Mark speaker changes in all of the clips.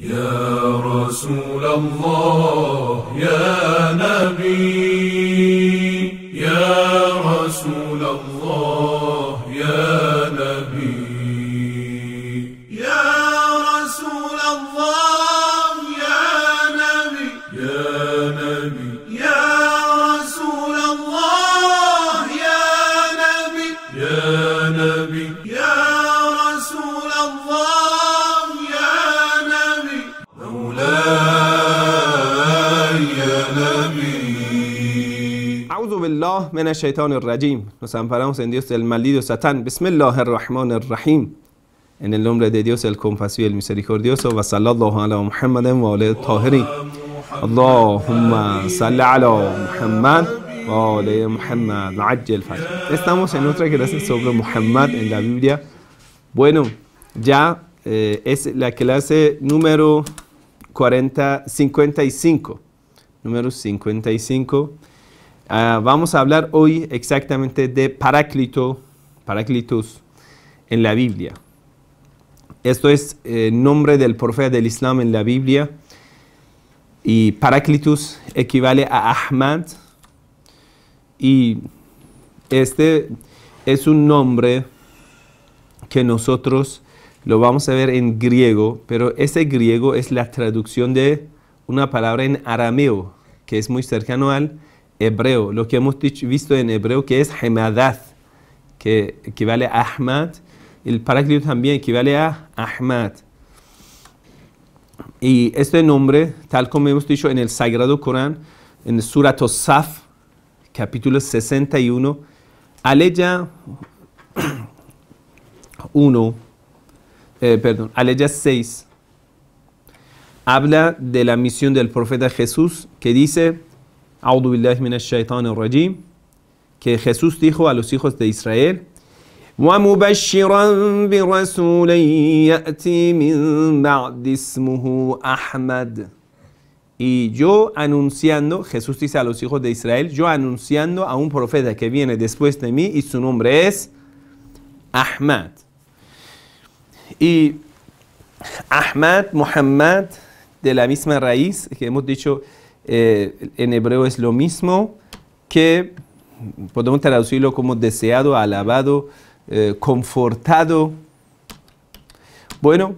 Speaker 1: يا رسول الله يا نبي يا رسول الله يا نبي يا رسول الله يا نبي يا نبي يا رسول الله يا نبي يا نبي يا رسول الله يا نبي مولاي يا نبي.
Speaker 2: أعوذ بالله من الشيطان الرجim. Nos amparamos en Dios del maldito Satán. Bismillah ar-Rahman ar-Rahim. En el nombre de Dios el compasivo y el misericordioso. Wa sallallahu ala Muhammadin wa ala tahirin. Allahumma salli ala Muhammad wa ala Muhammad. Ajjal fajr. Estamos en otra clase sobre Muhammad en la Biblia. Bueno, ya es la clase número 55. Número 55. Vamos a hablar hoy exactamente de Paráclitos en la Biblia. Esto es nombre del profeta del Islam en la Biblia. Y Paráclitos equivale a Ahmad. Y este es un nombre que nosotros lo vamos a ver en griego, pero ese griego es la traducción de una palabra en arameo, que es muy cercano al hebreo. Lo que hemos visto en hebreo, que es Hemadath, que equivale a Ahmad. El Paráclito también equivale a Ahmad. Y este nombre, tal como hemos dicho en el Sagrado Corán, en Surat As-Saf, capítulo 61, aleya 6, habla de la misión del profeta Jesús, que dice, A'udhu billahi minash shaitanir rajim, que Jesús dijo a los hijos de Israel, وَمُبَشِّرًا بِرَسُولٍ يَأْتِي مِن بَعْدِ اسْمُهُ أَحْمَدٍ. Y yo anunciando, Jesús dice a los hijos de Israel, yo anunciando a un profeta que viene después de mí y su nombre es Ahmad. Y Ahmad, Muhammad, de la misma raíz, que hemos dicho en hebreo es lo mismo, que podemos traducirlo como deseado, alabado, confortado. Bueno,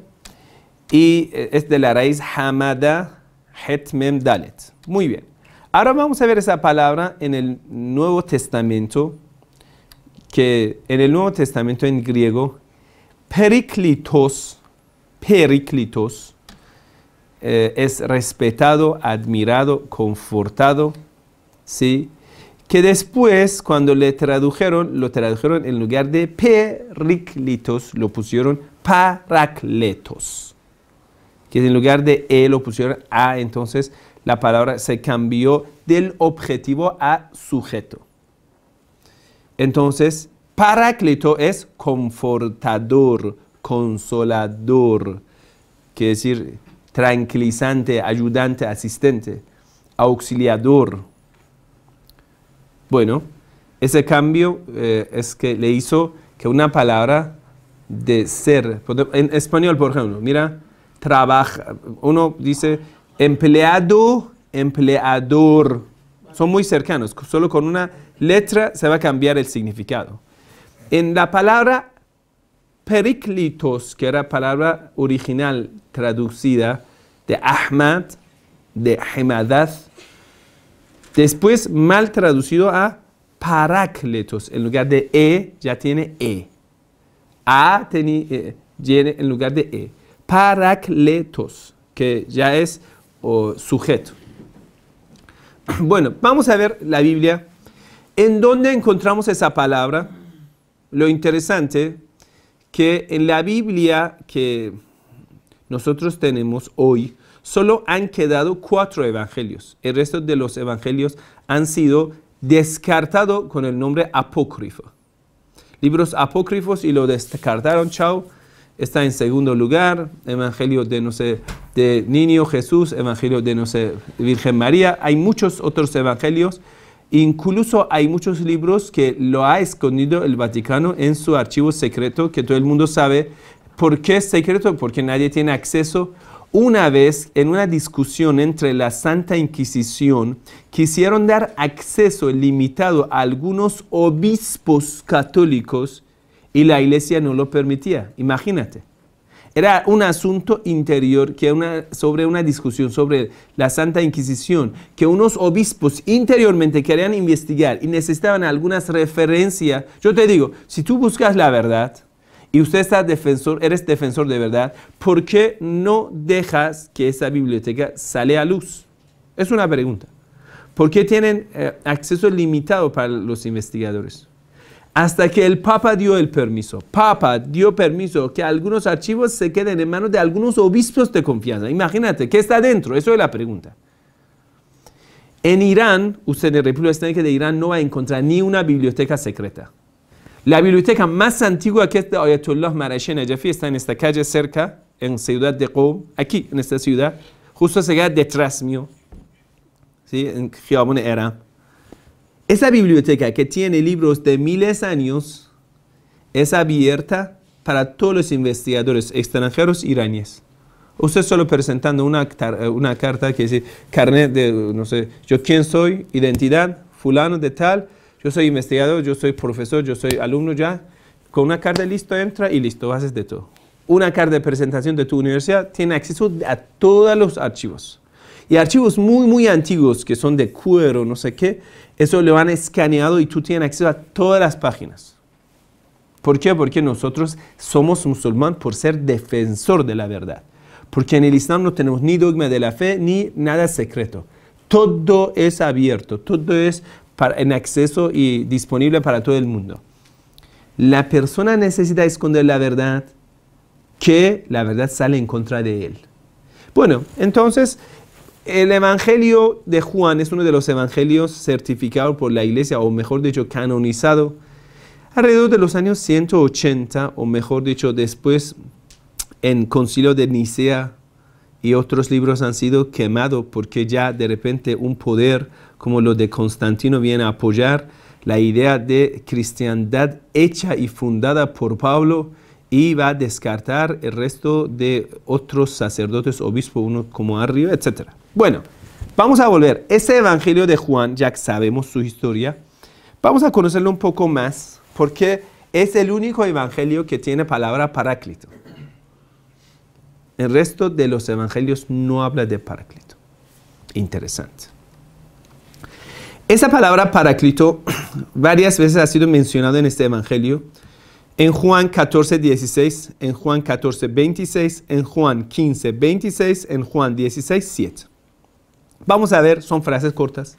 Speaker 2: y es de la raíz Hamada, Het Mem Dalet. Muy bien. Ahora vamos a ver esa palabra en el Nuevo Testamento, que en el Nuevo Testamento en griego, Periklitos, es respetado, admirado, confortado, ¿sí? Que después, cuando lo tradujeron en lugar de Periklitos, lo pusieron Parakletos. Que en lugar de lo pusieron a, entonces la palabra se cambió del objetivo a sujeto. Entonces, Paráclito es confortador, consolador, quiere decir tranquilizante, ayudante, asistente, auxiliador. Bueno, ese cambio es que le hizo que una palabra de ser, en español por ejemplo, mira, trabaja, uno dice empleado, empleador, son muy cercanos, solo con una letra se va a cambiar el significado. En la palabra Periklitos, que era palabra original traducida de Ahmad, de Hemadath, después mal traducido a Parácletos, en lugar de ya tiene a tiene en lugar de Parácletos, que ya es sujeto. Bueno, vamos a ver la Biblia. ¿En dónde encontramos esa palabra? Lo interesante que en la Biblia que nosotros tenemos hoy, solo han quedado 4 evangelios. El resto de los evangelios han sido descartados con el nombre apócrifo. Libros apócrifos y lo descartaron, chao. Está en segundo lugar, evangelio de Niño Jesús, evangelio de Virgen María. Hay muchos otros evangelios. Incluso hay muchos libros que lo ha escondido el Vaticano en su archivo secreto, que todo el mundo sabe. ¿Por qué es secreto? Porque nadie tiene acceso. una vez, en una discusión entre la Santa Inquisición, quisieron dar acceso limitado a algunos obispos católicos y la iglesia no lo permitía. Imagínate. Era un asunto interior, sobre una discusión sobre la Santa Inquisición, que unos obispos interiormente querían investigar y necesitaban algunas referencias. Yo te digo, si tú buscas la verdad y usted eres defensor de verdad, ¿por qué no dejas que esa biblioteca sale a luz? Es una pregunta. ¿Por qué tienen acceso limitado para los investigadores? Hasta que el Papa dio el permiso. Papa dio permiso que algunos archivos se queden en manos de algunos obispos de confianza. Imagínate, ¿qué está dentro? Eso es la pregunta. En Irán, usted en la República Islámica de Irán no va a encontrar ni una biblioteca secreta. La biblioteca más antigua que es de Ayatollah Marashi Najafi está en esta calle cerca, en Ciudad de Qom, aquí en esta ciudad, justo se queda detrás mío, ¿sí? En Khiyabun Era. Esa biblioteca que tiene libros de miles de años es abierta para todos los investigadores extranjeros iraníes. Usted solo presentando una carta que dice, carnet de, no sé, yo quién soy, identidad, fulano de tal, yo soy investigador, yo soy profesor, yo soy alumno ya. Con una carta listo entra y listo, haces de todo. Una carta de presentación de tu universidad tiene acceso a todos los archivos. Y archivos muy, muy antiguos que son de cuero, no sé qué, eso lo han escaneado y tú tienes acceso a todas las páginas. ¿Por qué? Porque nosotros somos musulmanes por ser defensor de la verdad. Porque en el Islam no tenemos ni dogma de la fe ni nada secreto. Todo es abierto, todo es en acceso y disponible para todo el mundo. La persona necesita esconder la verdad, que la verdad sale en contra de él. Bueno, entonces, el Evangelio de Juan es uno de los evangelios certificados por la Iglesia, o mejor dicho, canonizado, alrededor de los años 180, o mejor dicho, después en Concilio de Nicea, y otros libros han sido quemados porque ya de repente un poder como lo de Constantino viene a apoyar la idea de cristiandad hecha y fundada por Pablo, y va a descartar el resto de otros sacerdotes, obispos, uno como arriba, etc. Bueno, vamos a volver. Ese Evangelio de Juan, ya sabemos su historia, vamos a conocerlo un poco más, porque es el único Evangelio que tiene palabra paráclito. El resto de los Evangelios no habla de paráclito. Interesante. Esa palabra paráclito varias veces ha sido mencionada en este Evangelio. En Juan 14, 16, en Juan 14, 26, en Juan 15, 26, en Juan 16, 7. Vamos a ver, son frases cortas.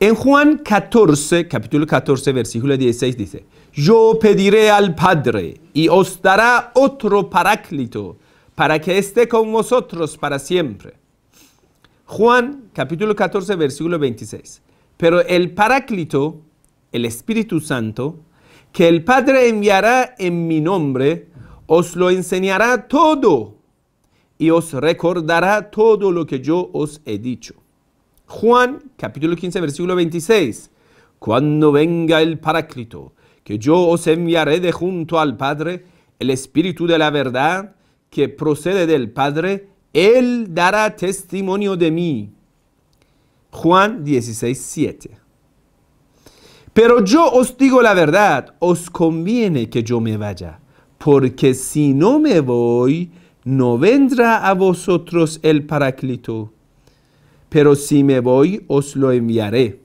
Speaker 2: En Juan 14, capítulo 14, versículo 16 dice: yo pediré al Padre y os dará otro paráclito para que esté con vosotros para siempre. Juan capítulo 14, versículo 26. Pero el paráclito, el Espíritu Santo, que el Padre enviará en mi nombre, os lo enseñará todo y os recordará todo lo que yo os he dicho. Juan, capítulo 15, versículo 26. Cuando venga el Paráclito, que yo os enviaré de junto al Padre, el Espíritu de la verdad, que procede del Padre, Él dará testimonio de mí. Juan 16, 7. Pero yo os digo la verdad, os conviene que yo me vaya, porque si no me voy, no vendrá a vosotros el Paráclito, pero si me voy, os lo enviaré.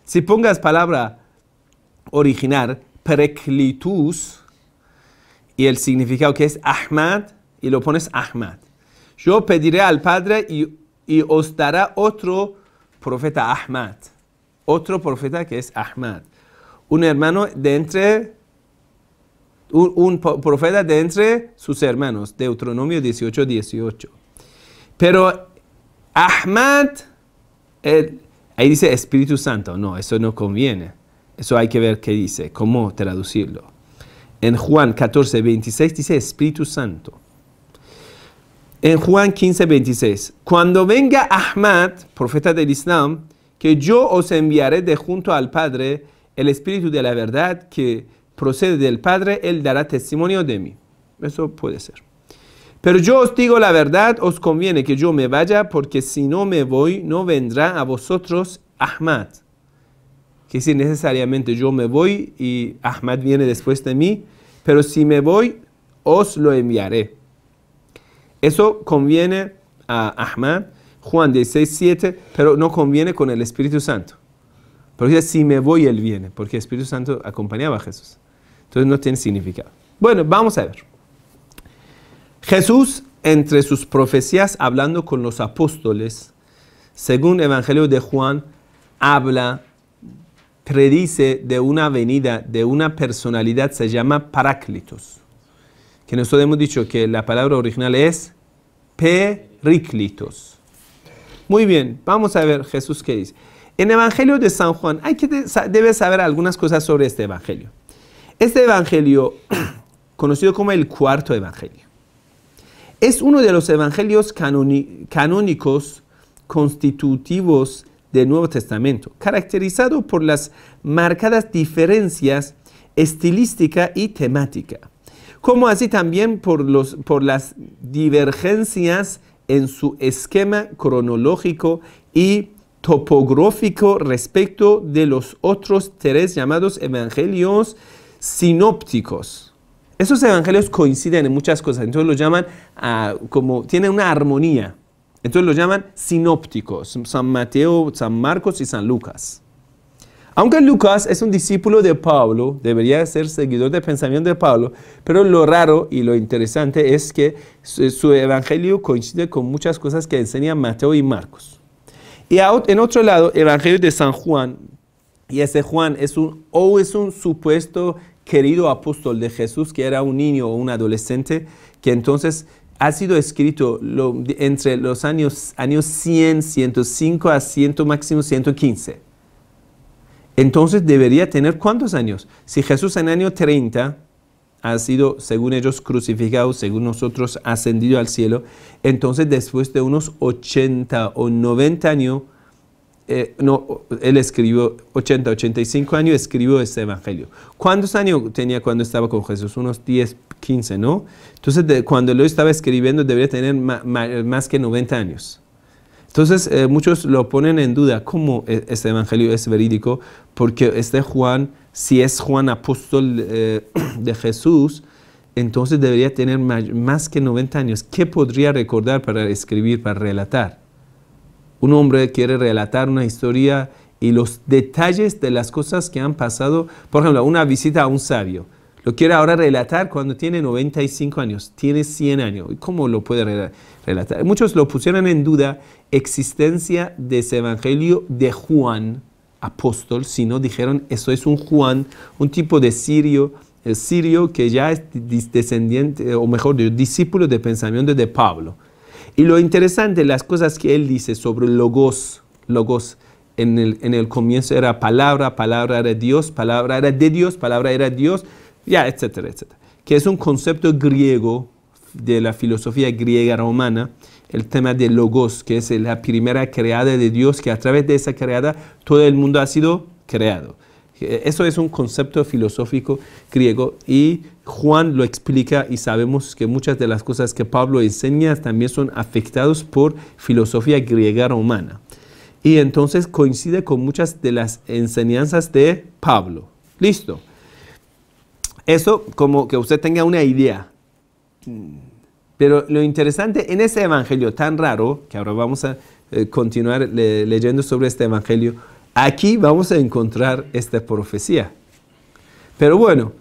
Speaker 2: Si pongas palabra original, Parakletos, y el significado que es Ahmad, y lo pones Ahmad. Yo pediré al Padre y os dará otro profeta Ahmad. Otro profeta que es Ahmad. Un hermano de entre, un profeta de entre sus hermanos. Deuteronomio 18, 18. Pero Ahmad, ahí dice Espíritu Santo. No, eso no conviene. Eso hay que ver qué dice, cómo traducirlo. En Juan 14, 26 dice Espíritu Santo. En Juan 15, 26. Cuando venga Ahmad, profeta del Islam, que yo os enviaré de junto al Padre, el Espíritu de la verdad que procede del Padre, Él dará testimonio de mí. Eso puede ser. Pero yo os digo la verdad, os conviene que yo me vaya, porque si no me voy, no vendrá a vosotros Ahmad. Que si necesariamente yo me voy y Ahmad viene después de mí, pero si me voy, os lo enviaré. Eso conviene a Ahmad, Juan 16:7, pero no conviene con el Espíritu Santo. Porque si me voy, él viene, porque el Espíritu Santo acompañaba a Jesús. Entonces no tiene significado. Bueno, vamos a ver. Jesús, entre sus profecías, hablando con los apóstoles, según el Evangelio de Juan, predice de una venida, de una personalidad, se llama Paráclitos. Que nosotros hemos dicho que la palabra original es Períclitos. Muy bien, vamos a ver Jesús qué dice. En el Evangelio de San Juan, debe saber algunas cosas sobre este Evangelio. Este Evangelio, conocido como el cuarto Evangelio, es uno de los evangelios canónicos constitutivos del Nuevo Testamento, caracterizado por las marcadas diferencias estilística y temática, como así también por las divergencias en su esquema cronológico y topográfico respecto de los otros tres llamados evangelios sinópticos. Esos evangelios coinciden en muchas cosas, entonces los llaman tienen una armonía. Entonces los llaman sinópticos, San Mateo, San Marcos y San Lucas. Aunque Lucas es un discípulo de Pablo, debería ser seguidor del pensamiento de Pablo, pero lo raro y lo interesante es que su evangelio coincide con muchas cosas que enseñan Mateo y Marcos. Y en otro lado, el evangelio de San Juan, y ese Juan es un supuesto querido apóstol de Jesús, que era un niño o un adolescente, que entonces ha sido escrito entre los años 100, 105 a 100, máximo 115. Entonces debería tener ¿cuántos años? Si Jesús en el año 30 ha sido, según ellos, crucificado, según nosotros, ascendido al cielo, entonces después de unos 80 o 90 años, él escribió 80, 85 años, escribió este evangelio. ¿Cuántos años tenía cuando estaba con Jesús? Unos 10, 15, ¿no? Entonces, cuando lo estaba escribiendo, debería tener más que 90 años. Entonces, muchos lo ponen en duda, ¿cómo este evangelio es verídico? Porque este Juan, si es Juan apóstol de Jesús, entonces debería tener más que 90 años. ¿Qué podría recordar para escribir, para relatar? Un hombre quiere relatar una historia y los detalles de las cosas que han pasado. Por ejemplo, una visita a un sabio. Lo quiere ahora relatar cuando tiene 95 años, tiene 100 años. ¿Cómo lo puede relatar? Muchos lo pusieron en duda existencia de ese evangelio de Juan, apóstol, sino dijeron, eso es un Juan, un tipo de sirio que ya es descendiente, o mejor, discípulo de pensamiento de Pablo. Y lo interesante, las cosas que él dice sobre logos, en el comienzo era palabra era Dios, palabra era de Dios, palabra era Dios, ya, etcétera, etcétera. Que es un concepto griego de la filosofía griega romana, el tema de logos, que es la primera creada de Dios, que a través de esa creada todo el mundo ha sido creado. Eso es un concepto filosófico griego y Juan lo explica y sabemos que muchas de las cosas que Pablo enseña también son afectadas por filosofía griega romana. Y entonces coincide con muchas de las enseñanzas de Pablo. Listo. Eso como que usted tenga una idea. Pero lo interesante en ese evangelio tan raro, que ahora vamos a continuar leyendo sobre este evangelio, aquí vamos a encontrar esta profecía. Pero bueno,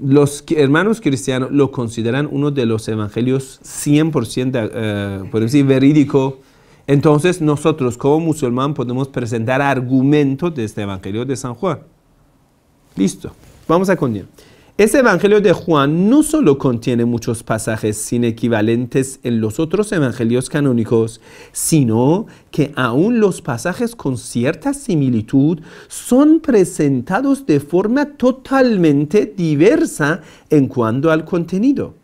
Speaker 2: los hermanos cristianos lo consideran uno de los evangelios 100% por decir, verídico. Entonces nosotros como musulmán podemos presentar argumentos de este evangelio de San Juan. Listo, vamos a continuar. Este evangelio de Juan no solo contiene muchos pasajes sin equivalentes en los otros evangelios canónicos, sino que aún los pasajes con cierta similitud son presentados de forma totalmente diversa en cuanto al contenido,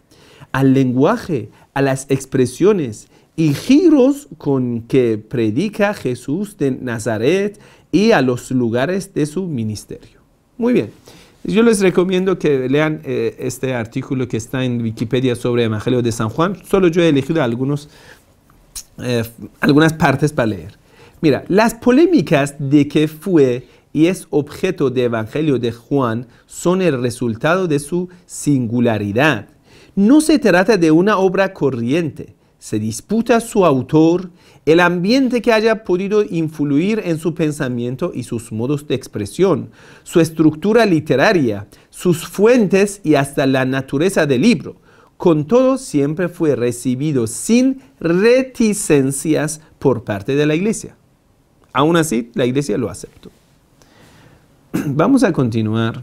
Speaker 2: al lenguaje, a las expresiones y giros con que predica Jesús de Nazaret y a los lugares de su ministerio. Muy bien. Yo les recomiendo que lean este artículo que está en Wikipedia sobre el Evangelio de San Juan. Solo yo he elegido algunas partes para leer. Mira, las polémicas de que fue y es objeto del Evangelio de Juan son el resultado de su singularidad. No se trata de una obra corriente. Se disputa su autor, el ambiente que haya podido influir en su pensamiento y sus modos de expresión, su estructura literaria, sus fuentes y hasta la naturaleza del libro. Con todo, siempre fue recibido sin reticencias por parte de la Iglesia. Aún así, la Iglesia lo aceptó. Vamos a continuar.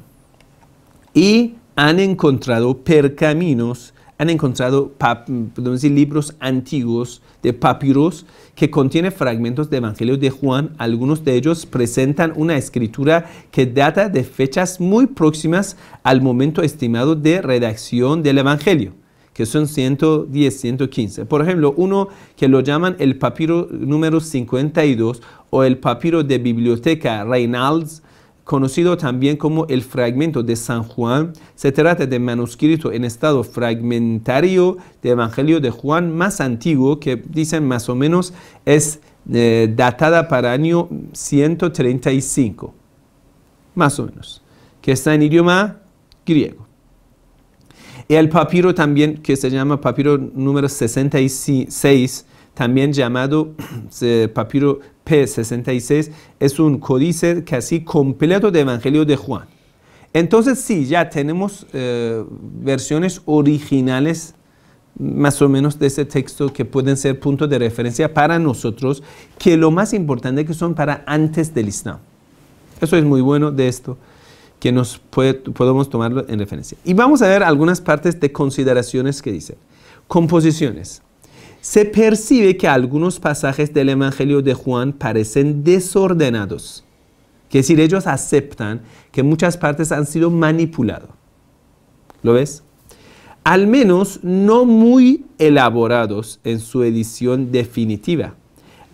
Speaker 2: Y han encontrado pergaminos, han encontrado podemos decir, libros antiguos de papiros que contienen fragmentos de Evangelio de Juan. Algunos de ellos presentan una escritura que data de fechas muy próximas al momento estimado de redacción del Evangelio, que son 110, 115. Por ejemplo, uno que lo llaman el papiro número 52 o el papiro de Biblioteca Reynolds, conocido también como el fragmento de San Juan. Se trata de manuscrito en estado fragmentario de Evangelio de Juan más antiguo, que dicen más o menos es datada para año 135, más o menos, que está en idioma griego. Y el papiro también, que se llama papiro número 66, también llamado papiro P66, es un códice casi completo de Evangelio de Juan. Entonces sí, ya tenemos versiones originales más o menos de ese texto que pueden ser puntos de referencia para nosotros, que lo más importante es que son para antes del Islam. Eso es muy bueno de esto, que podemos tomarlo en referencia. Y vamos a ver algunas partes de consideraciones que dicen. Composiciones. Se percibe que algunos pasajes del Evangelio de Juan parecen desordenados. Es decir, ellos aceptan que muchas partes han sido manipuladas. ¿Lo ves? Al menos no muy elaborados en su edición definitiva.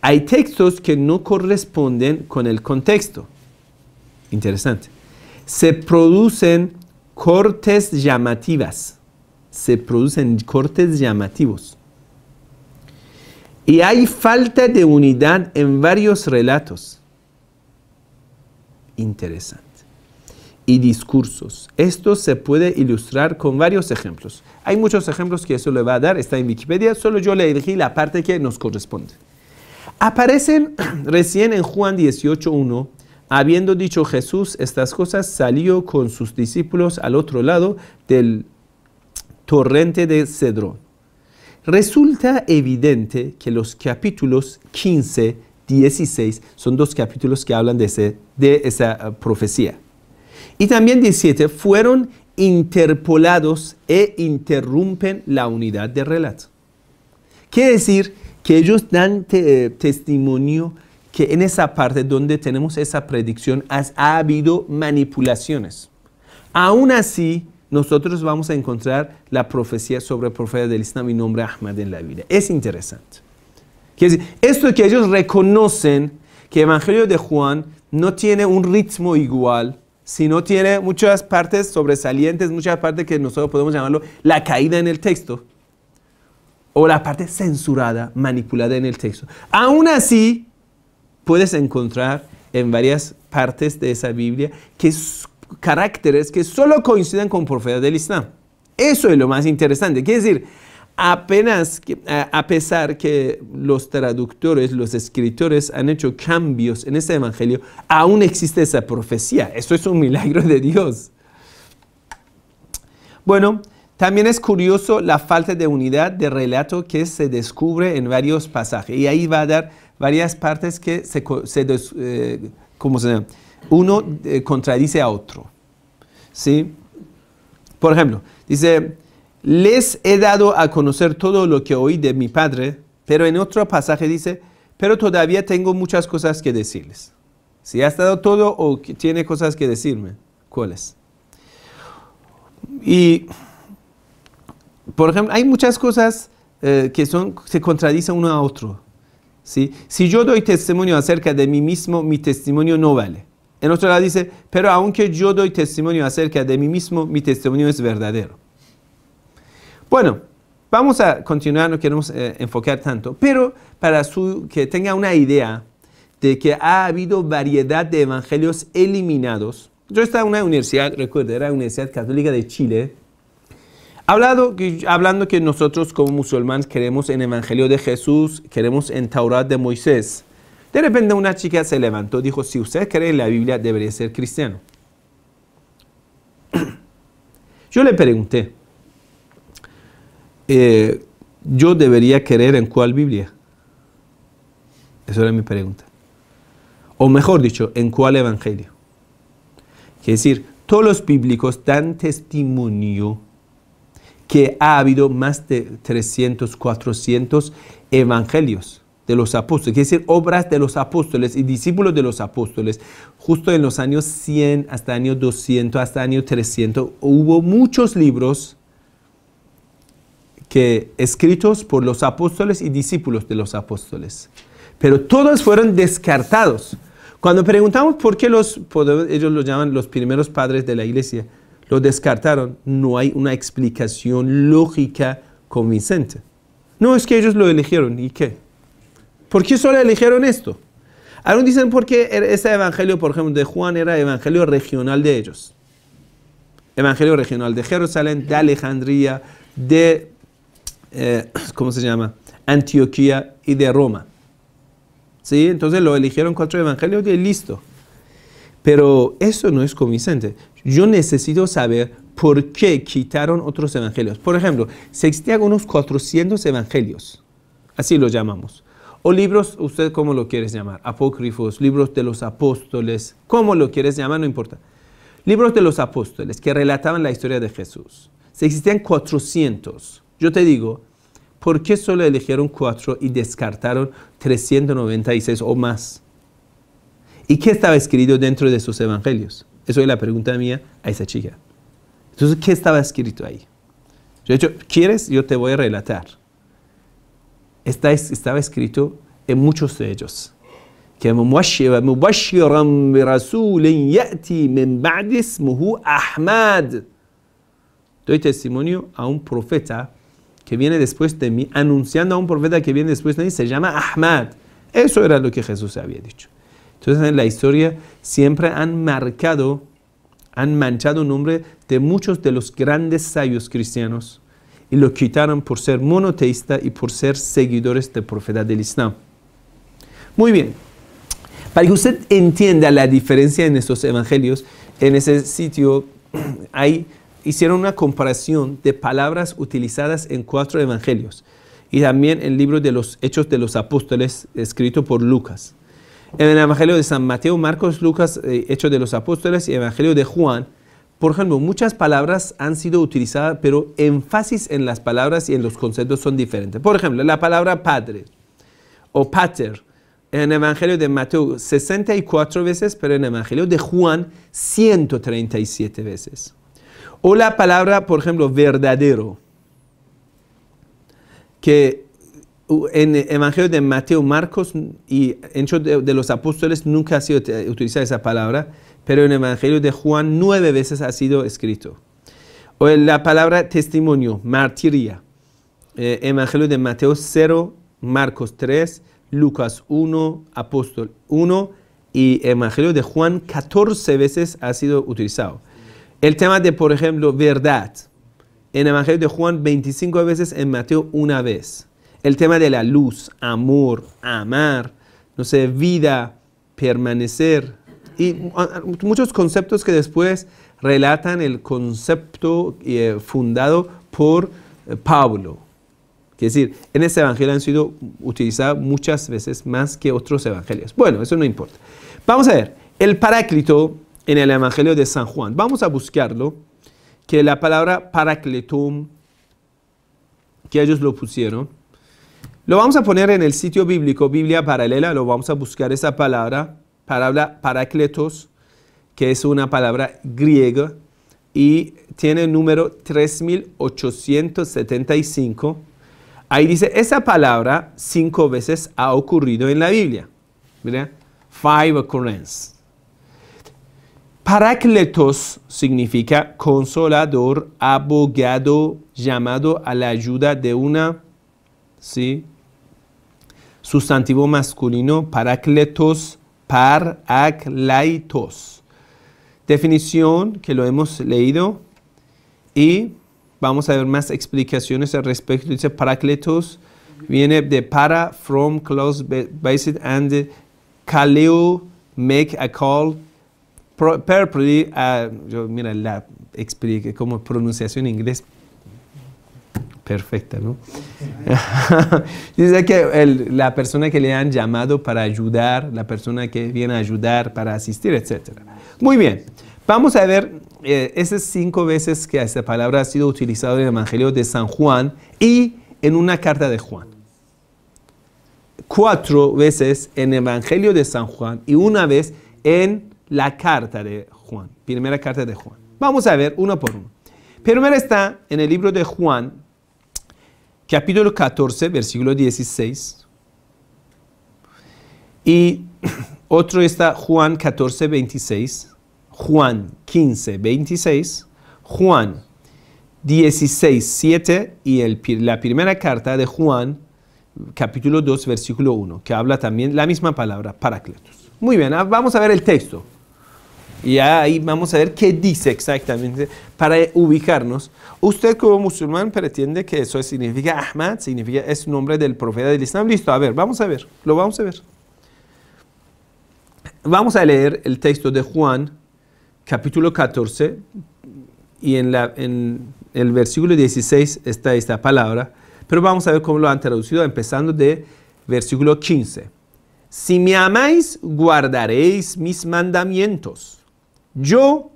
Speaker 2: Hay textos que no corresponden con el contexto. Interesante. Se producen cortes llamativas. Se producen cortes llamativos. Y hay falta de unidad en varios relatos. Interesante. Y discursos. Esto se puede ilustrar con varios ejemplos. Hay muchos ejemplos que eso le va a dar, está en Wikipedia, solo yo le elegí la parte que nos corresponde. Aparecen recién en Juan 18:1, habiendo dicho Jesús estas cosas, salió con sus discípulos al otro lado del torrente de Cedrón. Resulta evidente que los capítulos 15, 16 son dos capítulos que hablan de esa profecía. Y también 17 fueron interpolados e interrumpen la unidad de relato. Quiere decir que ellos dan testimonio que en esa parte donde tenemos esa predicción ha habido manipulaciones. Aún así, nosotros vamos a encontrar la profecía sobre el profeta del Islam y nombre Ahmad en la Biblia. Es interesante. Quiere decir, esto es que ellos reconocen que el Evangelio de Juan no tiene un ritmo igual, sino tiene muchas partes sobresalientes, muchas partes que nosotros podemos llamarlo la caída en el texto, o la parte censurada, manipulada en el texto. Aún así, puedes encontrar en varias partes de esa Biblia caracteres que solo coinciden con profetas del Islam. Eso es lo más interesante. Quiere decir, a pesar que los traductores, los escritores han hecho cambios en este evangelio, aún existe esa profecía. Eso es un milagro de Dios. Bueno, también es curioso la falta de unidad de relato que se descubre en varios pasajes. Y ahí va a dar varias partes que ¿cómo se llama? Uno contradice a otro. ¿Sí? Por ejemplo, dice, les he dado a conocer todo lo que oí de mi padre, pero en otro pasaje dice, pero todavía tengo muchas cosas que decirles. ¿Si has dado todo o tiene cosas que decirme? ¿Cuáles? Y, por ejemplo, hay muchas cosas que se contradicen uno a otro. ¿Sí? Si yo doy testimonio acerca de mí mismo, mi testimonio no vale. En otro lado dice, pero aunque yo doy testimonio acerca de mí mismo, mi testimonio es verdadero. Bueno, vamos a continuar, no queremos enfocar tanto, pero para que tenga una idea de que ha habido variedad de evangelios eliminados. Yo estaba en una universidad, recuerdo, era la Universidad Católica de Chile, hablando que nosotros como musulmanes queremos en el Evangelio de Jesús, queremos en Taurat de Moisés. De repente una chica se levantó y dijo, si usted cree en la Biblia, debería ser cristiano. Yo le pregunté, ¿yo debería creer en cuál Biblia? Esa era mi pregunta. O mejor dicho, ¿en cuál Evangelio? Quiere decir, todos los bíblicos dan testimonio que ha habido más de 300, 400 evangelios de los apóstoles, quiere decir, obras de los apóstoles y discípulos de los apóstoles. Justo en los años 100 hasta año 200, hasta año 300, hubo muchos libros escritos por los apóstoles y discípulos de los apóstoles. Pero todos fueron descartados. Cuando preguntamos por qué ellos los llaman los primeros padres de la iglesia, lo descartaron, no hay una explicación lógica convincente. No, es que ellos lo eligieron. ¿Y qué? ¿Por qué solo eligieron esto? Algunos dicen porque ese evangelio, por ejemplo, de Juan era evangelio regional de ellos. Evangelio regional de Jerusalén, de Alejandría, de, ¿cómo se llama? Antioquía y de Roma. ¿Sí? Entonces lo eligieron 4 evangelios y listo. Pero eso no es convincente. Yo necesito saber por qué quitaron otros evangelios. Por ejemplo, si existían unos 400 evangelios, así los llamamos, o libros, usted cómo lo quieres llamar, apócrifos, libros de los apóstoles, cómo lo quieres llamar, no importa. Libros de los apóstoles que relataban la historia de Jesús. Si existían 400, yo te digo, ¿por qué solo eligieron 4 y descartaron 396 o más? ¿Y qué estaba escrito dentro de esos evangelios? Eso es la pregunta mía a esa chica. Entonces, ¿qué estaba escrito ahí? Yo he dicho, ¿quieres? Yo te voy a relatar. Estaba escrito en muchos de ellos. Que mubashiran bi rasulin ya'ti min ba'di ismuhu Ahmad. Doy testimonio a un profeta que viene después de mí, anunciando a un profeta que viene después de mí, se llama Ahmad. Eso era lo que Jesús había dicho. Entonces en la historia siempre han manchado el nombre de muchos de los grandes sabios cristianos y lo quitaron por ser monoteísta y por ser seguidores del profeta del Islam. Muy bien. Para que usted entienda la diferencia en estos evangelios, en ese sitio hicieron una comparación de palabras utilizadas en 4 evangelios y también en el libro de los Hechos de los Apóstoles escrito por Lucas. En el Evangelio de San Mateo, Marcos, Lucas, Hechos de los Apóstoles y Evangelio de Juan, por ejemplo, muchas palabras han sido utilizadas, pero énfasis en las palabras y en los conceptos son diferentes. Por ejemplo, la palabra padre o pater, en el Evangelio de Mateo 64 veces, pero en el Evangelio de Juan 137 veces. O la palabra, por ejemplo, verdadero, que en el Evangelio de Mateo, Marcos y Hechos de los Apóstoles nunca ha sido utilizada esa palabra, pero en el Evangelio de Juan 9 veces ha sido escrito. O la palabra testimonio, martiria, Evangelio de Mateo 0, Marcos 3, Lucas 1, Apóstol 1 y Evangelio de Juan 14 veces ha sido utilizado. El tema de, por ejemplo, verdad, en el Evangelio de Juan 25 veces, en Mateo 1 vez. El tema de la luz, amor, amar, no sé, vida, permanecer. Y muchos conceptos que después relatan el concepto fundado por Pablo. Es decir, en este evangelio han sido utilizados muchas veces más que otros evangelios. Bueno, eso no importa. Vamos a ver, el Paráclito en el Evangelio de San Juan. Vamos a buscarlo, que la palabra Parácletum, que ellos lo pusieron, lo vamos a poner en el sitio bíblico, Biblia Paralela, lo vamos a buscar esa palabra Parácletos, que es una palabra griega y tiene el número 3875. Ahí dice, esa palabra 5 veces ha ocurrido en la Biblia. ¿Verdad? 5 occurrences. Paráclitos significa consolador, abogado, llamado a la ayuda de una, ¿sí? Sustantivo masculino, paráclitos, paráclitos. Definición que lo hemos leído y vamos a ver más explicaciones al respecto. Dice paráclitos viene de para, from, close, based, and kaleo, make a call. Purposely, mira, la expliqué como pronunciación en inglés perfecta, ¿no? Dice que la persona que le han llamado para ayudar, la persona que viene a ayudar para asistir, etc. Muy bien, vamos a ver esas 5 veces que esta palabra ha sido utilizada en el Evangelio de San Juan y en una carta de Juan. 4 veces en el Evangelio de San Juan y una vez en la carta de Juan, primera carta de Juan. Vamos a ver uno por uno. Primero está en el libro de Juan, capítulo 14, versículo 16. Y otro está Juan 14, 26. Juan 15, 26. Juan 16, 7. Y la primera carta de Juan, capítulo 2, versículo 1, que habla también la misma palabra, paráclitos. Muy bien, vamos a ver el texto. Y ahí vamos a ver qué dice exactamente para ubicarnos. Usted como musulmán pretende que eso significa Ahmad, es nombre del profeta del Islam. Listo, a ver, vamos a ver, lo vamos a ver. Vamos a leer el texto de Juan, capítulo 14, y en el versículo 16 está esta palabra, pero vamos a ver cómo lo han traducido, empezando de versículo 15. Si me amáis, guardaréis mis mandamientos. Yo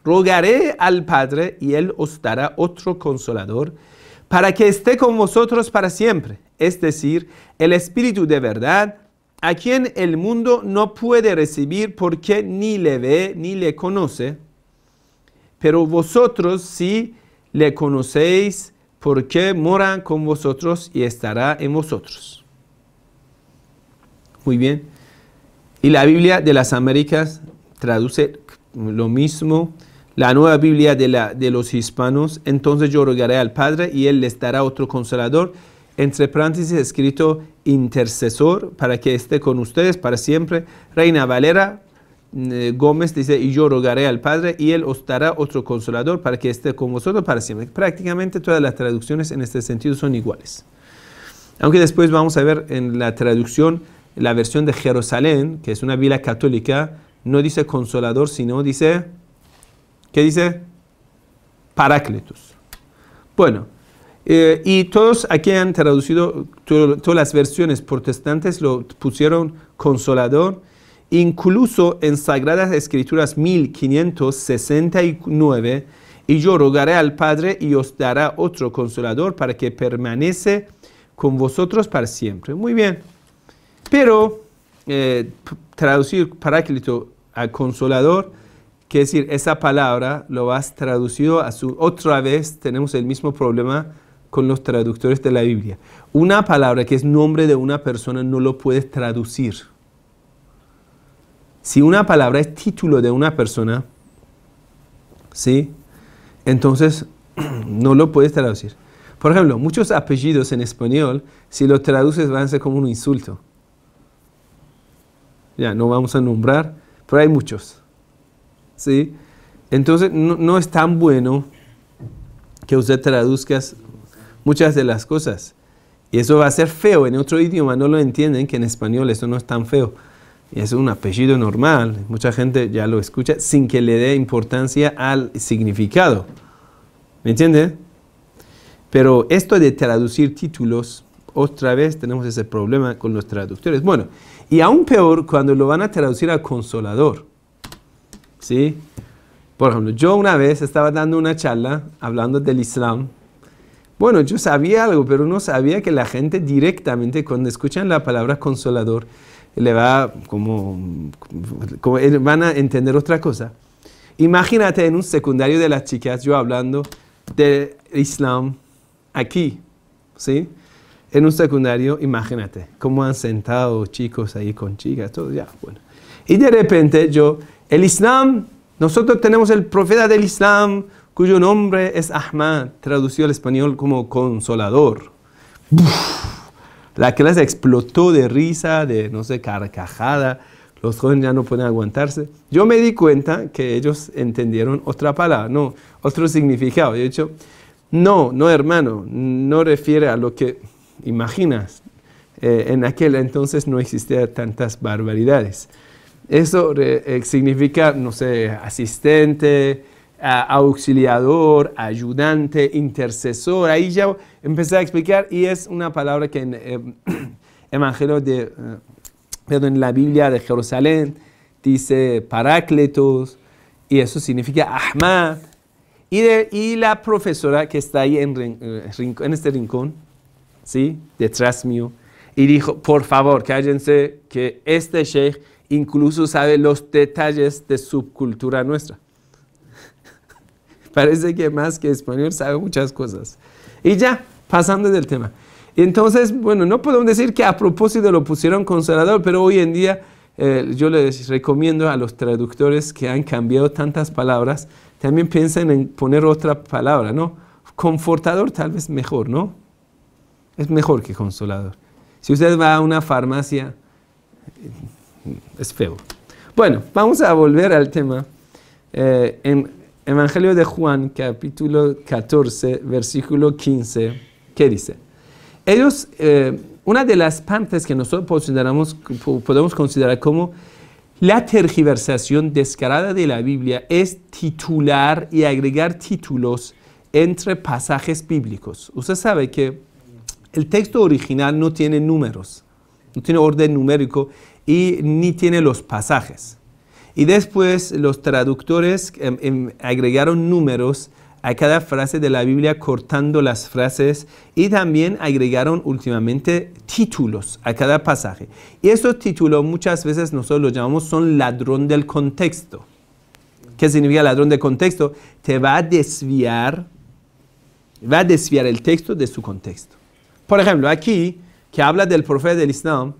Speaker 2: rogaré al Padre y Él os dará otro consolador para que esté con vosotros para siempre, es decir, el Espíritu de verdad, a quien el mundo no puede recibir porque ni le ve ni le conoce, pero vosotros sí le conocéis porque mora con vosotros y estará en vosotros. Muy bien. Y la Biblia de las Américas traduce lo mismo. La Nueva Biblia de los hispanos, entonces yo rogaré al Padre y Él les dará otro consolador, entre paréntesis escrito intercesor, para que esté con ustedes para siempre. Reina Valera Gómez dice, y yo rogaré al Padre y Él os dará otro consolador para que esté con vosotros para siempre. Prácticamente todas las traducciones en este sentido son iguales. Aunque después vamos a ver en la traducción, la versión de Jerusalén, que es una Biblia católica, no dice consolador, sino dice, ¿qué dice? Paráclitos. Bueno, y todos aquí han traducido, todas las versiones protestantes lo pusieron consolador, incluso en Sagradas Escrituras 1569, y yo rogaré al Padre y os dará otro consolador para que permanece con vosotros para siempre. Muy bien. Pero traducir paráclito a consolador, que es decir, esa palabra lo has traducido a su... Otra vez tenemos el mismo problema con los traductores de la Biblia. Una palabra que es nombre de una persona no lo puedes traducir. Si una palabra es título de una persona, ¿sí? Entonces no lo puedes traducir. Por ejemplo, muchos apellidos en español, si lo traduces van a ser como un insulto. Ya, no vamos a nombrar, pero hay muchos. ¿Sí? Entonces, no es tan bueno que usted traduzca muchas de las cosas. Y eso va a ser feo. En otro idioma no lo entienden, que en español eso no es tan feo. Y es un apellido normal. Mucha gente ya lo escucha sin que le dé importancia al significado. ¿Me entiende? Pero esto de traducir títulos, otra vez tenemos ese problema con los traductores. Bueno, y aún peor cuando lo van a traducir a consolador. ¿Sí? Por ejemplo, yo una vez estaba dando una charla hablando del Islam. Bueno, yo sabía algo, pero no sabía que la gente directamente cuando escuchan la palabra consolador le va como van a entender otra cosa. Imagínate en un secundario de las chicas yo hablando de Islam aquí, ¿sí? En un secundario, imagínate cómo han sentado chicos ahí con chicas, todo ya, bueno. Y de repente yo El Islam, nosotros tenemos el profeta del Islam, cuyo nombre es Ahmad, traducido al español como consolador. La clase explotó de risa, de, no sé, carcajada. Los jóvenes ya no pueden aguantarse. Yo me di cuenta que ellos entendieron otra palabra, no, otro significado. De hecho, no, hermano, no refiere a lo que imaginas. En aquel entonces no existían tantas barbaridades. Eso significa, no sé, asistente, auxiliador, ayudante, intercesor. Ahí ya empecé a explicar y es una palabra que en Evangelio en la Biblia de Jerusalén dice Paráclitos y eso significa Ahmad. Y la profesora que está ahí en este rincón, ¿sí? Detrás mío, y dijo, por favor, cállense, que este sheikh incluso sabe los detalles de subcultura nuestra. Parece que más que español sabe muchas cosas. Y ya, pasando del tema. Entonces, bueno, no podemos decir que a propósito lo pusieron consolador, pero hoy en día yo les recomiendo a los traductores que han cambiado tantas palabras, también piensen en poner otra palabra, ¿no? Confortador tal vez mejor, ¿no? Es mejor que consolador. Si usted va a una farmacia, es feo. Bueno, vamos a volver al tema. En Evangelio de Juan, capítulo 14, versículo 15, ¿qué dice? Ellos, una de las partes que nosotros podemos considerar como la tergiversación descarada de la Biblia es titular y agregar títulos entre pasajes bíblicos. Usted sabe que el texto original no tiene números, no tiene orden numérico y ni tiene los pasajes. Y después los traductores agregaron números a cada frase de la Biblia cortando las frases y también agregaron últimamente títulos a cada pasaje. Y esos títulos muchas veces nosotros los llamamos son ladrón del contexto. ¿Qué significa ladrón del contexto? Te va a desviar el texto de su contexto. Por ejemplo, aquí que habla del profeta del Islam,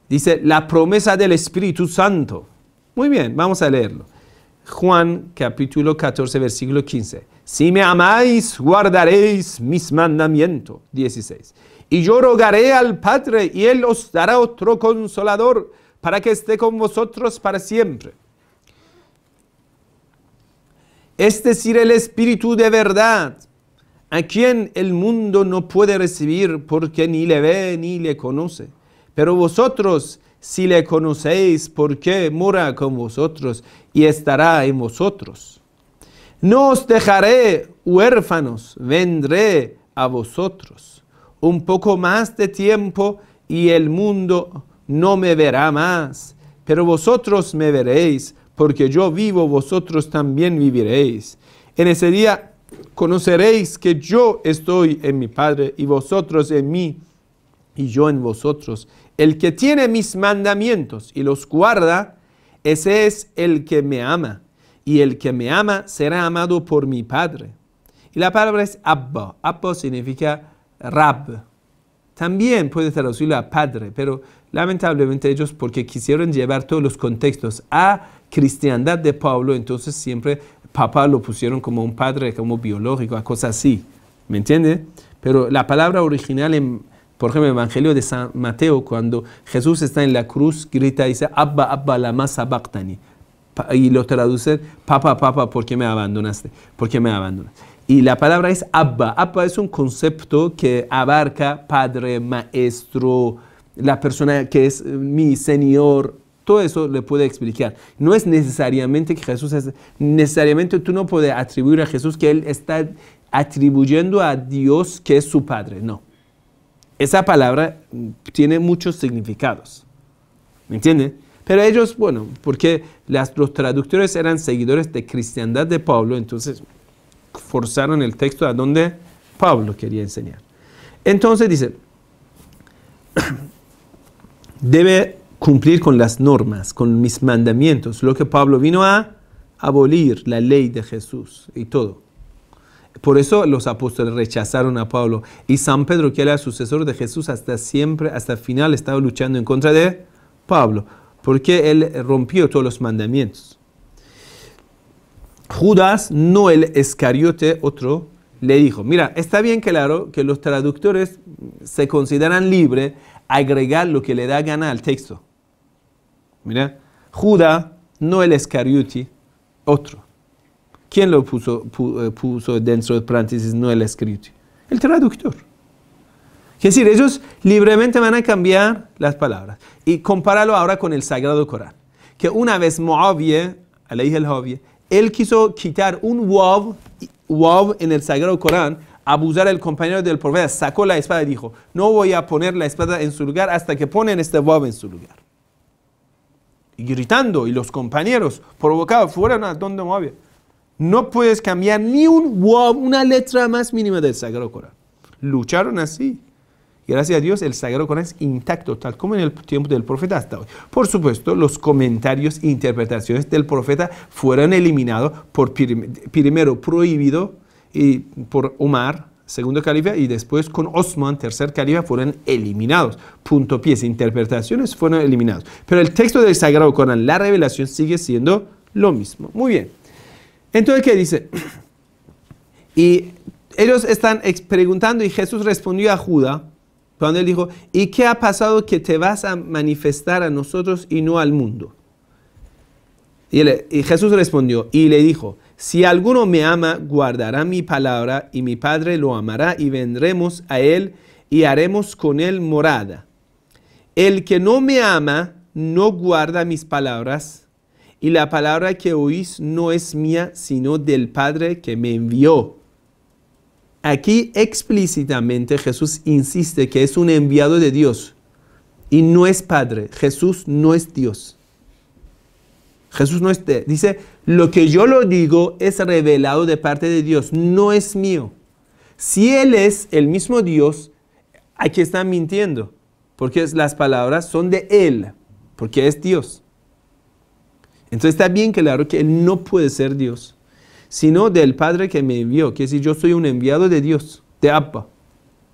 Speaker 2: dice la promesa del Espíritu Santo. Muy bien, vamos a leerlo. Juan capítulo 14, versículo 15. Si me amáis, guardaréis mis mandamientos. 16. Y yo rogaré al Padre y Él os dará otro consolador para que esté con vosotros para siempre. Es decir, el Espíritu de verdad, a quien el mundo no puede recibir porque ni le ve ni le conoce. Pero vosotros si le conocéis, porque mora con vosotros y estará en vosotros. No os dejaré huérfanos, vendré a vosotros. Un poco más de tiempo y el mundo no me verá más, pero vosotros me veréis, porque yo vivo, vosotros también viviréis. En ese día conoceréis que yo estoy en mi Padre y vosotros en mí y yo en vosotros. El que tiene mis mandamientos y los guarda, ese es el que me ama. Y el que me ama será amado por mi Padre. Y la palabra es Abba. Abba significa Rab. También puede traducirlo a Padre, pero lamentablemente ellos, porque quisieron llevar todos los contextos a cristiandad de Pablo, entonces siempre papá lo pusieron como un padre, como biológico, a cosas así. ¿Me entiende? Pero la palabra original por ejemplo, el Evangelio de San Mateo, cuando Jesús está en la cruz, grita y dice, Abba, Abba, lama sabachthani. Y lo traduce, papá, papá, ¿por qué me abandonaste? ¿Por qué me abandonas? Y la palabra es Abba. Abba es un concepto que abarca padre, maestro, la persona que es mi Señor. Todo eso le puede explicar. No es necesariamente que Jesús es... Necesariamente tú no puedes atribuir a Jesús que Él está atribuyendo a Dios que es su Padre. No. Esa palabra tiene muchos significados. ¿Me entienden? Pero ellos, bueno, porque los traductores eran seguidores de cristiandad de Pablo, entonces forzaron el texto a donde Pablo quería enseñar. Entonces dice, debe cumplir con las normas, con mis mandamientos, lo que Pablo vino a abolir, la ley de Jesús y todo. Por eso los apóstoles rechazaron a Pablo. Y San Pedro, que era el sucesor de Jesús hasta siempre, hasta el final, estaba luchando en contra de Pablo. porque él rompió todos los mandamientos. Judas, no el Iscariote, otro, le dijo, mira, está bien claro que los traductores se consideran libres a agregar lo que le da gana al texto. Mira, Judas, no el Iscariote, otro. ¿Quién lo puso dentro de paréntesis, no el Iscariote? El traductor. Es decir, ellos libremente van a cambiar las palabras. Y compáralo ahora con el Sagrado Corán. Que una vez Muawiyah, alayhi al-Hawiyah, él quiso quitar un waw en el Sagrado Corán, abusar del compañero del profeta, sacó la espada y dijo, no voy a poner la espada en su lugar hasta que ponen este waw en su lugar. Y gritando, y los compañeros provocados, fueron a donde Muawiyah. No puedes cambiar ni un waw, una letra más mínima del Sagrado Corán. Lucharon así. Y gracias a Dios el Sagrado Corán es intacto, tal como en el tiempo del profeta hasta hoy. Por supuesto, los comentarios e interpretaciones del profeta fueron eliminados por primero prohibido y por Omar, segundo califa, y después con Osman, tercer califa, fueron eliminados. Punto pies, interpretaciones fueron eliminados. Pero el texto del Sagrado Corán, la revelación, sigue siendo lo mismo. Muy bien. Entonces, ¿qué dice? Y ellos están preguntando y Jesús respondió a Judas, cuando él dijo, ¿y qué ha pasado que te vas a manifestar a nosotros y no al mundo? Y Jesús respondió y le dijo, si alguno me ama, guardará mi palabra y mi Padre lo amará y vendremos a él y haremos con él morada. El que no me ama, no guarda mis palabras y la palabra que oís no es mía, sino del Padre que me envió. Aquí explícitamente Jesús insiste que es un enviado de Dios y no es Padre. Jesús no es Dios. Jesús no es dice, lo que yo lo digo es revelado de parte de Dios, no es mío. Si Él es el mismo Dios, aquí está mintiendo, porque las palabras son de Él, porque es Dios. Entonces está bien claro que Él no puede ser Dios, sino del Padre que me envió. Que si yo soy un enviado de Dios, de Abba,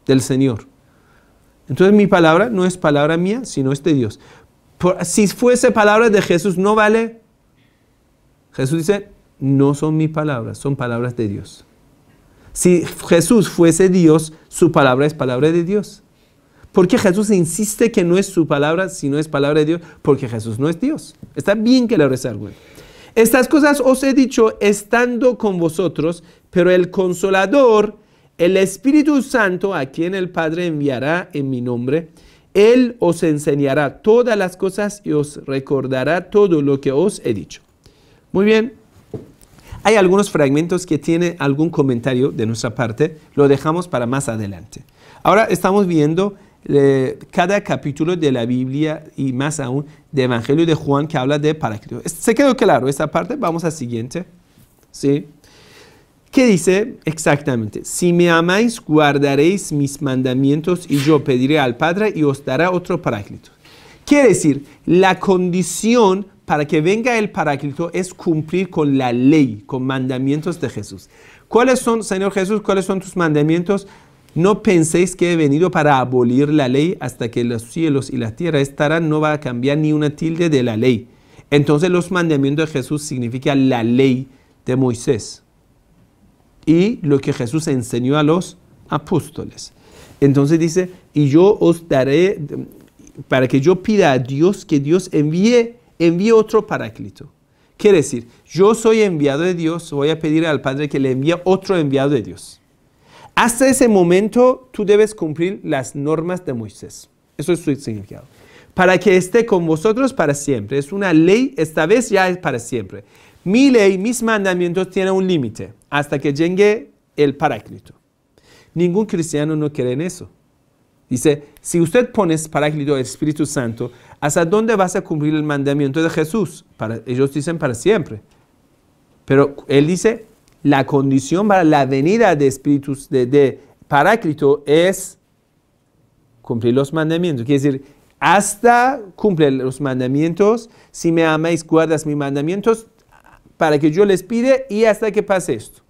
Speaker 2: del Señor. Entonces mi palabra no es palabra mía, sino es de Dios. Si fuese palabra de Jesús, ¿no vale? Jesús dice, no son mis palabras, son palabras de Dios. Si Jesús fuese Dios, su palabra es palabra de Dios. ¿Por qué Jesús insiste que no es su palabra, sino es palabra de Dios? Porque Jesús no es Dios. Está bien que le resalgo. Estas cosas os he dicho estando con vosotros, pero el Consolador, el Espíritu Santo, a quien el Padre enviará en mi nombre, Él os enseñará todas las cosas y os recordará todo lo que os he dicho. Muy bien. Hay algunos fragmentos que tienen algún comentario de nuestra parte, lo dejamos para más adelante. Ahora estamos viendo cada capítulo de la Biblia y más aún de Evangelio de Juan que habla de Paráclito. ¿Se quedó claro esta parte? Vamos al siguiente. ¿Sí? ¿Qué dice exactamente? Si me amáis, guardaréis mis mandamientos y yo pediré al Padre y os dará otro Paráclito. Quiere decir, la condición para que venga el Paráclito es cumplir con la ley, con mandamientos de Jesús. ¿Cuáles son, Señor Jesús, cuáles son tus mandamientos? No penséis que he venido para abolir la ley hasta que los cielos y la tierra estarán, no va a cambiar ni una tilde de la ley. Entonces los mandamientos de Jesús significan la ley de Moisés y lo que Jesús enseñó a los apóstoles. Entonces dice, y yo os daré, para que yo pida a Dios que Dios envíe otro Paráclito. Quiere decir, yo soy enviado de Dios, voy a pedir al Padre que le envíe otro enviado de Dios. Hasta ese momento, tú debes cumplir las normas de Moisés. Eso es su significado. Para que esté con vosotros para siempre. Es una ley, esta vez ya es para siempre. Mi ley, mis mandamientos tienen un límite, hasta que llegue el Paráclito. Ningún cristiano no cree en eso. Dice, si usted pone Paráclito, el Espíritu Santo, ¿hasta dónde vas a cumplir el mandamiento de Jesús? Ellos dicen para siempre. Pero él dice, la condición para la venida de Espíritus de Paráclito es cumplir los mandamientos. Quiere decir, hasta cumplir los mandamientos, si me amáis, guardas mis mandamientos, para que yo les pide y hasta que pase esto.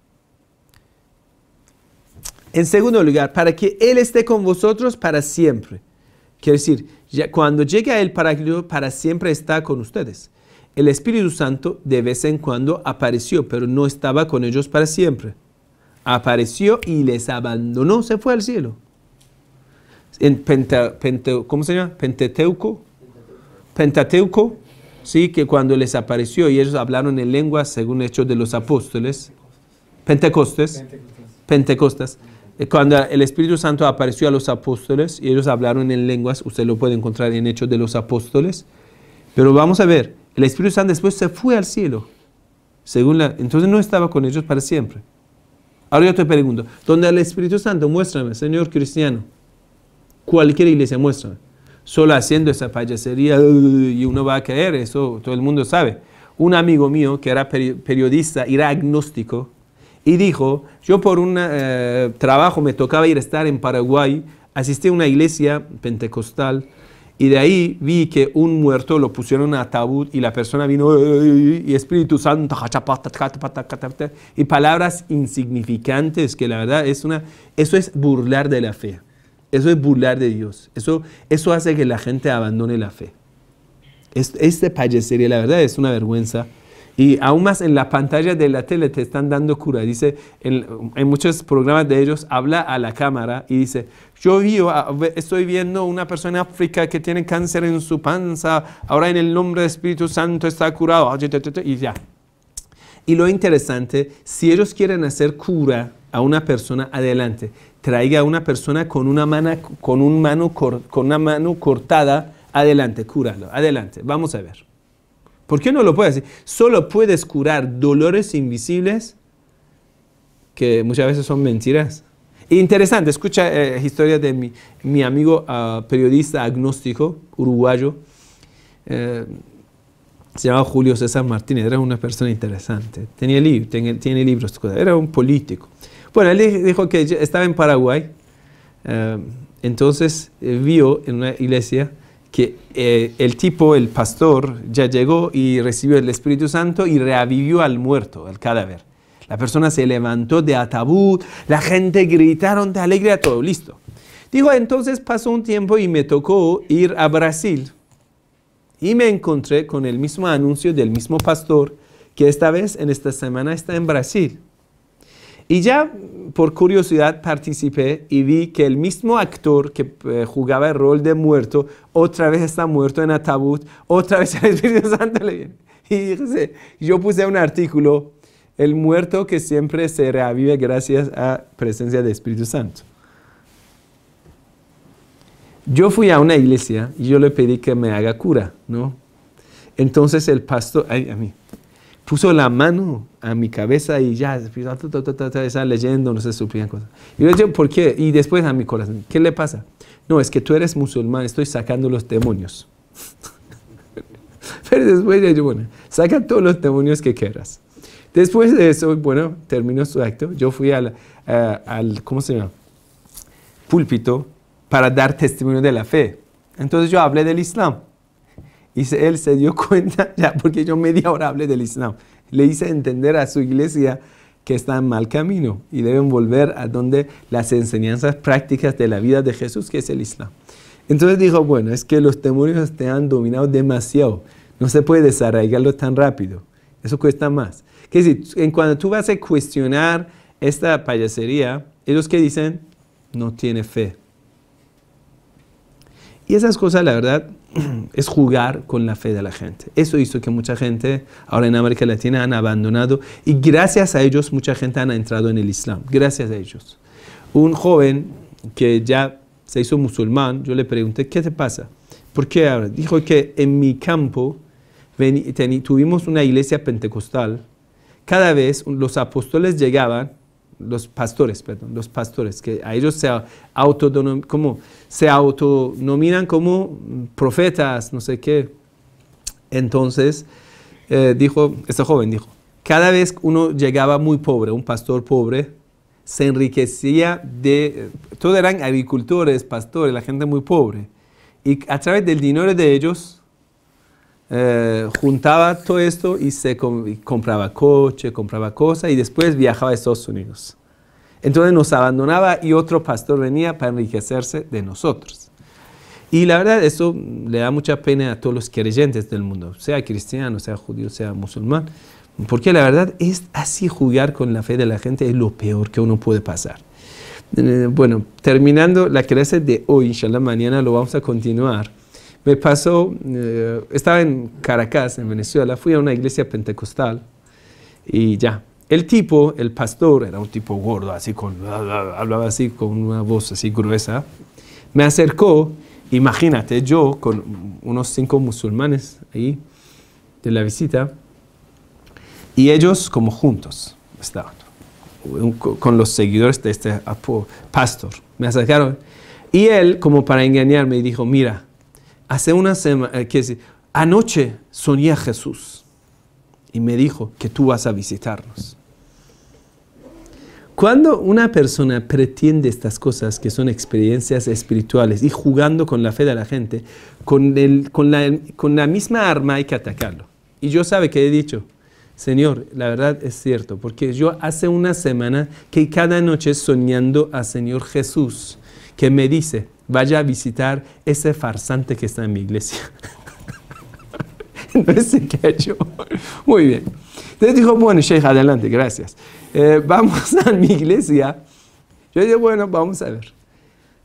Speaker 2: En segundo lugar, para que Él esté con vosotros para siempre. Quiere decir, cuando llega el Paráclito, para siempre está con ustedes. El Espíritu Santo de vez en cuando apareció, pero no estaba con ellos para siempre. Apareció y les abandonó, se fue al cielo. En ¿cómo se llama? Pentateuco, sí, que cuando les apareció y ellos hablaron en lenguas según Hechos de los Apóstoles, Pentecostes. Cuando el Espíritu Santo apareció a los apóstoles y ellos hablaron en lenguas, usted lo puede encontrar en Hechos de los Apóstoles. Pero vamos a ver, el Espíritu Santo después se fue al cielo, entonces no estaba con ellos para siempre. Ahora yo te pregunto, ¿dónde el Espíritu Santo? Muéstrame, Señor cristiano. Cualquier iglesia, muéstrame. Solo haciendo esa payasería y uno va a caer, eso todo el mundo sabe. Un amigo mío que era periodista, era agnóstico, y dijo, yo por un trabajo me tocaba ir a estar en Paraguay, asistí a una iglesia pentecostal, y de ahí vi que un muerto lo pusieron a ataúd y la persona vino y Espíritu Santo y palabras insignificantes que la verdad eso es burlar de la fe. Eso es burlar de Dios. Eso hace que la gente abandone la fe. Esta payasería, la verdad, es una vergüenza. Y aún más en la pantalla de la tele te están dando cura. Dice, en muchos programas de ellos, habla a la cámara y dice, yo estoy viendo una persona en África que tiene cáncer en su panza, ahora en el nombre del Espíritu Santo está curado. Y ya. Y lo interesante, si ellos quieren hacer cura a una persona, adelante. Traiga a una persona con una mano cortada, adelante, cúralo, adelante, vamos a ver. ¿Por qué no lo puedes hacer? Solo puedes curar dolores invisibles, que muchas veces son mentiras. Interesante, escucha historia de mi amigo periodista agnóstico, uruguayo, se llamaba Julio César Martínez, era una persona interesante, tiene libros, era un político. Bueno, él dijo que estaba en Paraguay, entonces vio en una iglesia que el pastor, ya llegó y recibió el Espíritu Santo y reavivió al muerto, al cadáver. La persona se levantó de ataúd, la gente gritaron de alegría, todo listo. Dijo, entonces pasó un tiempo y me tocó ir a Brasil. Y me encontré con el mismo anuncio del mismo pastor que esta vez, en esta semana, está en Brasil. Y ya por curiosidad participé y vi que el mismo actor que jugaba el rol de muerto, otra vez está muerto en ataúd, otra vez el Espíritu Santo le viene. Y yo puse un artículo, el muerto que siempre se reavive gracias a presencia del Espíritu Santo. Yo fui a una iglesia y yo le pedí que me haga cura, ¿no? Entonces el pastor, a mí, puso la mano a mi cabeza y ya, estaba leyendo, no sé, suplían cosas. Y yo dije, ¿por qué? Y después a mi corazón, ¿qué le pasa? No, es que tú eres musulmán, estoy sacando los demonios. Pero después yo, bueno, saca todos los demonios que quieras. Después de eso, bueno, terminó su acto. Yo fui al ¿cómo se llama? Púlpito para dar testimonio de la fe. Entonces yo hablé del Islam. Y él se dio cuenta, ya porque yo media hora hablé del Islam. Le hice entender a su iglesia que está en mal camino y deben volver a donde las enseñanzas prácticas de la vida de Jesús, que es el Islam. Entonces dijo, bueno, es que los demonios te han dominado demasiado. No se puede desarraigarlo tan rápido. Eso cuesta más. Que decir, cuando tú vas a cuestionar esta payasería, ellos que dicen, no tiene fe. Y esas cosas, la verdad, es jugar con la fe de la gente. Eso hizo que mucha gente, ahora en América Latina, han abandonado. Y gracias a ellos, mucha gente han entrado en el Islam. Gracias a ellos. Un joven que ya se hizo musulmán, yo le pregunté, ¿qué te pasa? ¿Por qué ahora? Dijo que en mi campo tuvimos una iglesia pentecostal. Cada vez los apóstoles llegaban, los pastores, que a ellos se autonominan como profetas, no sé qué. Entonces, este joven dijo, cada vez uno llegaba muy pobre, un pastor pobre, se enriquecía todos eran agricultores, pastores, la gente muy pobre. Y a través del dinero de ellos, juntaba todo esto y compraba coche, compraba cosas y después viajaba a Estados Unidos. Entonces nos abandonaba y otro pastor venía para enriquecerse de nosotros. Y la verdad, eso le da mucha pena a todos los creyentes del mundo, sea cristiano, sea judío, sea musulmán, porque la verdad es así, jugar con la fe de la gente es lo peor que uno puede pasar. Bueno, terminando la clase de hoy, inshallah, mañana lo vamos a continuar. Me pasó, estaba en Caracas, en Venezuela, fui a una iglesia pentecostal y ya. El tipo, el pastor, era un tipo gordo, así hablaba así con una voz así gruesa. Me acercó, imagínate, yo con unos 5 musulmanes ahí de la visita, y ellos como juntos estaban, con los seguidores de este pastor. Me acercaron, y él, como para engañarme, dijo, mira, hace una semana, anoche soñé a Jesús, y me dijo que tú vas a visitarnos. Cuando una persona pretende estas cosas que son experiencias espirituales y jugando con la fe de la gente, con la misma arma hay que atacarlo. Y yo sabe que he dicho, Señor, la verdad es cierto, porque yo hace una semana que cada noche soñando a Señor Jesús, que me dice, vaya a visitar ese farsante que está en mi iglesia. No sé qué ha hecho. Muy bien. Entonces dijo, bueno, Sheikh, adelante, gracias. Vamos a mi iglesia. Yo dije, bueno, vamos a ver.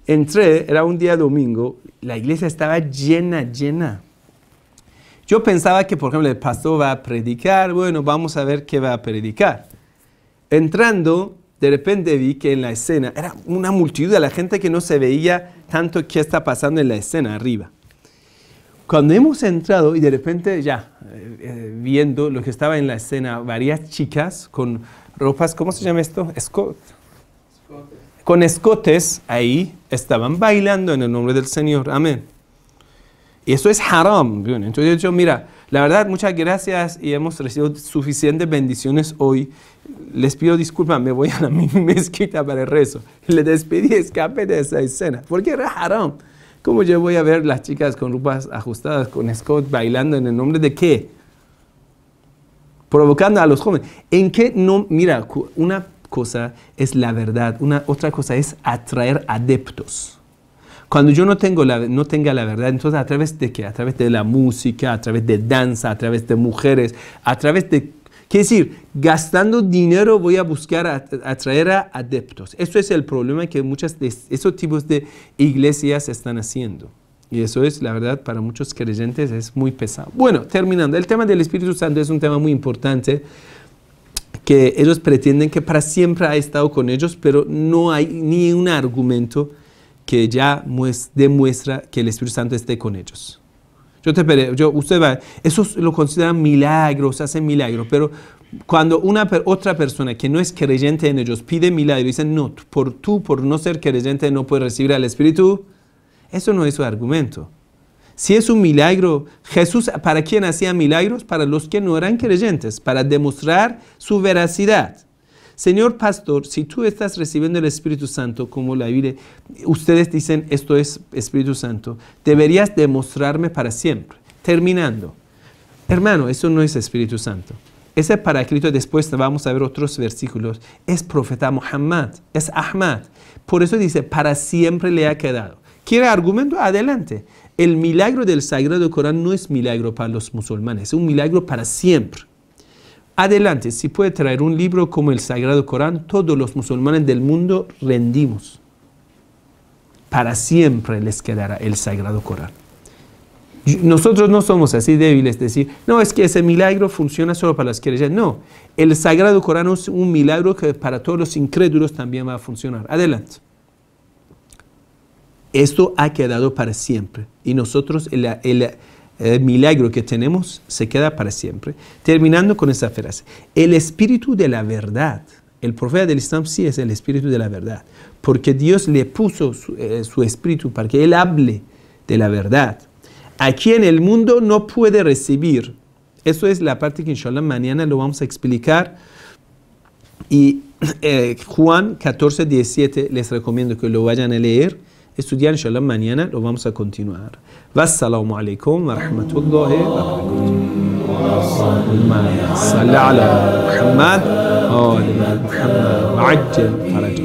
Speaker 2: Entré, era un día domingo, la iglesia estaba llena. Yo pensaba que, por ejemplo, el pastor va a predicar, bueno, vamos a ver qué va a predicar. Entrando, de repente vi que en la escena era una multitud de la gente que no se veía tanto qué está pasando en la escena arriba. Cuando hemos entrado y de repente ya viendo lo que estaba en la escena, varias chicas con ropas, ¿cómo se llama esto? Con escotes ahí estaban bailando en el nombre del Señor. Amén. Y eso es haram. Entonces yo, mira, la verdad, muchas gracias y hemos recibido suficientes bendiciones hoy. Les pido disculpas, me voy a la mezquita para el rezo. Le despedí, escape de esa escena, porque era haram. ¿Cómo yo voy a ver las chicas con ropas ajustadas, con escote, bailando en el nombre de qué? Provocando a los jóvenes. ¿En qué no? Mira, una cosa es la verdad, otra cosa es atraer adeptos. Cuando yo no tenga la verdad, entonces ¿a través de qué? A través de la música, a través de danza, a través de mujeres, a través de... Quiere decir, gastando dinero voy a buscar atraer a adeptos. Eso es el problema que muchos de esos tipos de iglesias están haciendo. Y eso es, la verdad, para muchos creyentes es muy pesado. Bueno, terminando. El tema del Espíritu Santo es un tema muy importante que ellos pretenden que para siempre ha estado con ellos, pero no hay ni un argumento que ya demuestra que el Espíritu Santo esté con ellos. Usted va, eso lo consideran milagros, hacen milagros, pero cuando otra persona que no es creyente en ellos pide milagro y dicen, no, por no ser creyente no puedes recibir al Espíritu, eso no es su argumento. Si es un milagro, Jesús, ¿para quién hacía milagros? Para los que no eran creyentes, para demostrar su veracidad. Señor pastor, si tú estás recibiendo el Espíritu Santo, como la Biblia, ustedes dicen esto es Espíritu Santo, deberías demostrarme para siempre. Terminando, hermano, eso no es Espíritu Santo. Ese Paráclito, después vamos a ver otros versículos, es profeta Muhammad, es Ahmad. Por eso dice, para siempre le ha quedado. ¿Quiere argumento? Adelante. El milagro del Sagrado Corán no es milagro para los musulmanes, es un milagro para siempre. Adelante, si puede traer un libro como el Sagrado Corán, todos los musulmanes del mundo rendimos. Para siempre les quedará el Sagrado Corán. Nosotros no somos así débiles, decir, no, es que ese milagro funciona solo para los creyentes. No, el Sagrado Corán es un milagro que para todos los incrédulos también va a funcionar. Adelante. Esto ha quedado para siempre. Y nosotros, el milagro que tenemos se queda para siempre. Terminando con esa frase. El espíritu de la verdad. El profeta del Islam sí es el espíritu de la verdad. Porque Dios le puso su espíritu para que él hable de la verdad. Aquí en el mundo no puede recibir. Eso es la parte que inshallah mañana lo vamos a explicar. Y Juan 14, 17 les recomiendo que lo vayan a leer. Estudiar inshallah mañana lo vamos a continuar. Wassalamu alaikum wa rahmatullahi wa barakatuh. Salli ala Muhammad wa ala Muhammad wa ajjal faraj.